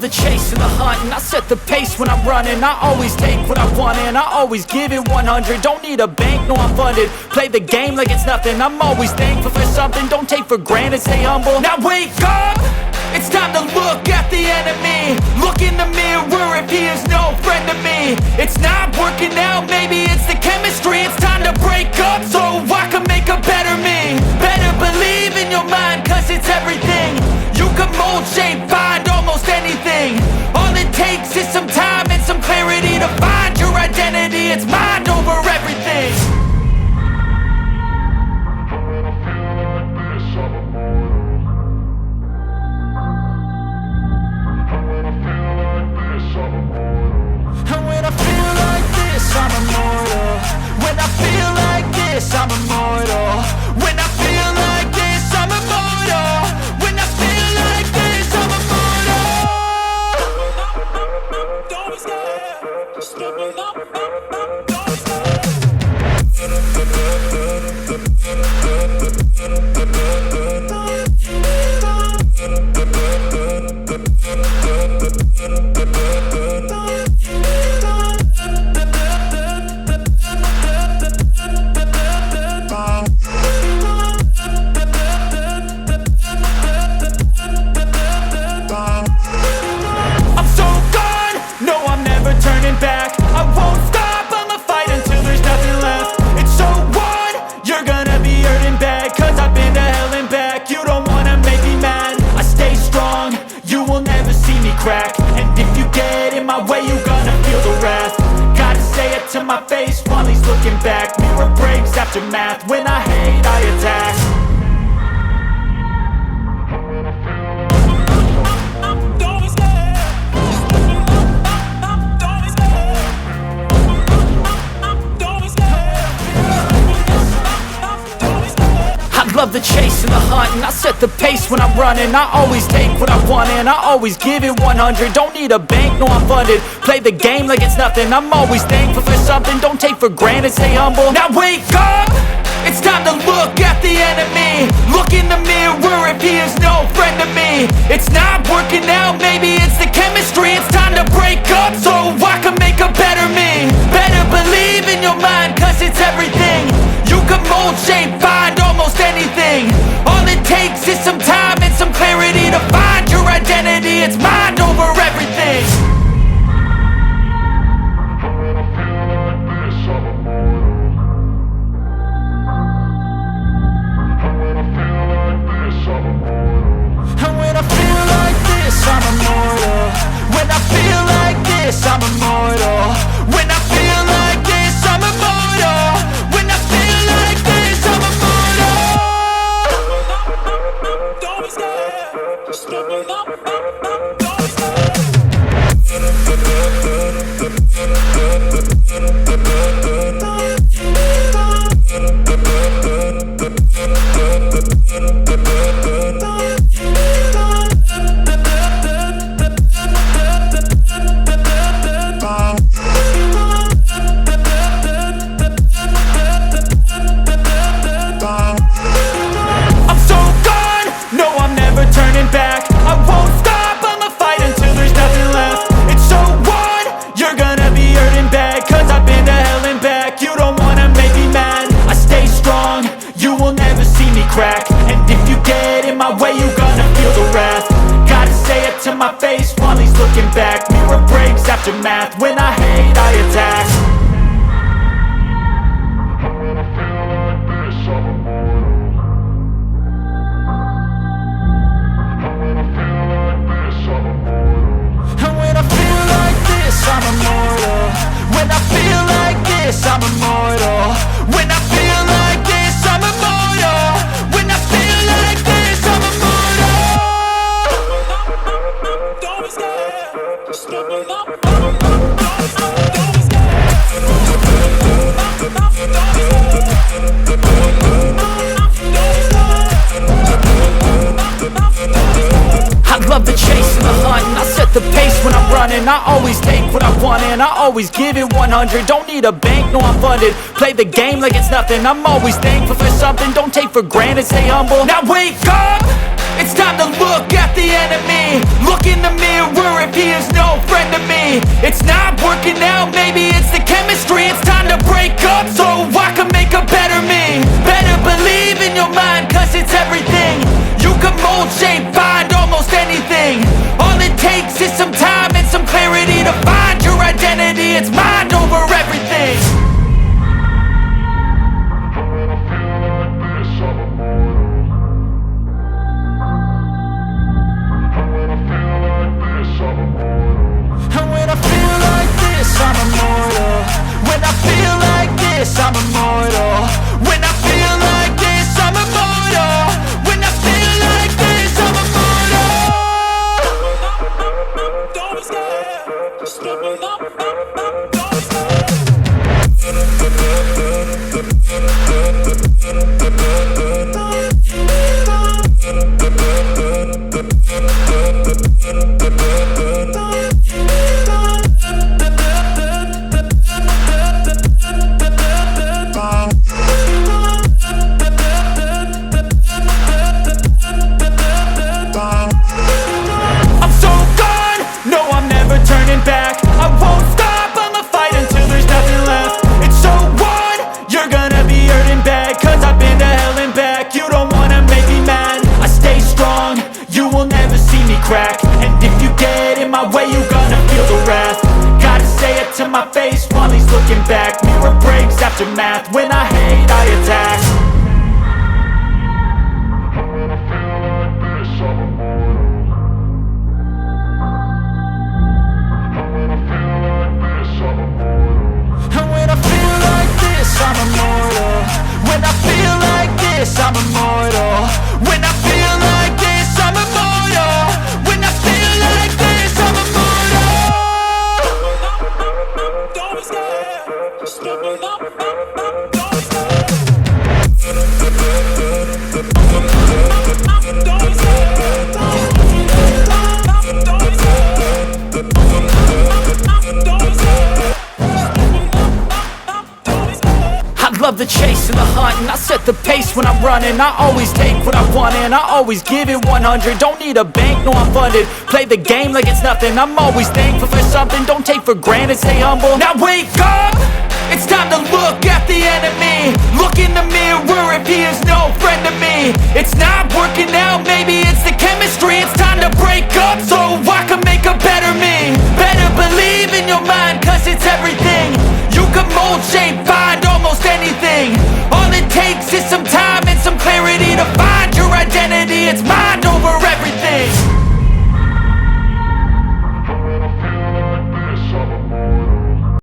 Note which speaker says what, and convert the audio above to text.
Speaker 1: the chase and the hunt, and I set the pace when I'm running. I always take what I want and I always give it 100. Don't need a bank, no I'm funded. Play the game like it's nothing. I'm always thankful for something. Don't take for granted, stay humble. Now wake up! It's time to look at the enemy. Look in the mirror if he is no friend to me. It's not working out, maybe it's the chemistry. It's time to break up so I can make a better me. Better believe in your mind, cause it's everything. You can mold, shape, find almost anything. All it takes is some time and some clarity to find your identity. It's mind over everything. I'm immortal. When I feel like this, I'm immortal. When I feel like this, I'm immortal. When I feel like this, I'm immortal. Don't be scared. Just give me up. Don't be scared. And if you get in my way, you gonna feel the wrath. Gotta say it to my face while he's looking back. Mirror breaks after math. When I hate, I attack. Don't be scared. Don't be scared. Don't be scared. Don't be scared. I love the chase and the hunt, and I set the pace when I'm running. I always take what I want and I always give it 100. Don't need a bank, no I'm funded. Play the game like it's nothing. I'm always thankful for something. Don't take for granted, stay humble. Now wake up! It's time to look at the enemy. Look in the mirror if he is no friend to me. It's not working out, maybe it's the chemistry. It's time to break up so I can make a better me. Better believe in your mind, cause it's everything. You can mold, shape, find almost anything. All it takes is some time and some clarity to find your identity. It's mind over everything. And when I feel like this, I'm immortal. When I feel like this, I'm immortal. When I feel like this, I'm immortal. When I feel like this, I'm immortal. Don't be scared. Just give me up. Don't be scared. Turning back, I won't stop, I'ma fight until there's nothing left. It's so what? You're gonna be hurting bad, cause I've been to hell and back. You don't wanna make me mad, I stay strong, you will never see me crack. And if you get in my way, you gonna feel the wrath. Gotta say it to my face while he's looking back. Mirror breaks after math. When I hate, I attack. I'm immortal. When I feel like this, I'm immortal. When I feel like this, I'm immortal. When I feel like this, I'm immortal. Don't be scared. Just give me up. Don't be scared. Don't be I love the chase and the hunt, and I set the pace when I'm running. I always take what I want and I always give it 100. Don't need a bank, no I'm funded. Play the game like it's nothing. I'm always thankful for something. Don't take for granted, stay humble. Now wake up! It's time to look at the enemy. Look in the mirror if he is no friend to me. It's not working out, maybe it's the chemistry. It's time to break up so I can make a better me. Better believe in your mind, cause it's everything. You can mold, shape, find almost anything. All it takes is some time and some clarity to find your identity. It's mind over everything. And when I feel like this, I'm immortal. When I feel like this, I'm immortal. When I feel like this, I'm immortal. When I feel like this, I'm immortal. Don't be scared. Just step it up. Don't be scared. I'm so gone, no I'm never turning back. I won't stop, I'ma fight until there's nothing left. It's so on, you're gonna be hurting bad. Cause I've been to hell and back, you don't wanna make me mad. I stay strong, you will never see me crack. And if you get in my way, you gonna feel the wrath. Gotta say it to my face while he's looking back. Mirror breaks after math, when I hate I attack. And when I feel like this, I'm immortal. When I feel like this, I'm immortal. When I feel like this, I'm immortal. When I feel like this, I'm immortal. Don't be scared. Just step it up. Don't be scared. Don't be scared. Don't be scared. Don't be scared. I love the chase and the hunt, and I set the pace when I'm running. I always take what I want and I always give it 100. Don't need a bank, no I'm funded. Play the game like it's nothing. I'm always thankful for something. Don't take for granted, stay humble. Now wake up! It's time to look at the enemy. Look in the mirror if he is no friend to me. It's not working out, maybe it's the chemistry. It's time to break up so I can make a better me. Better believe in your mind, cause it's everything.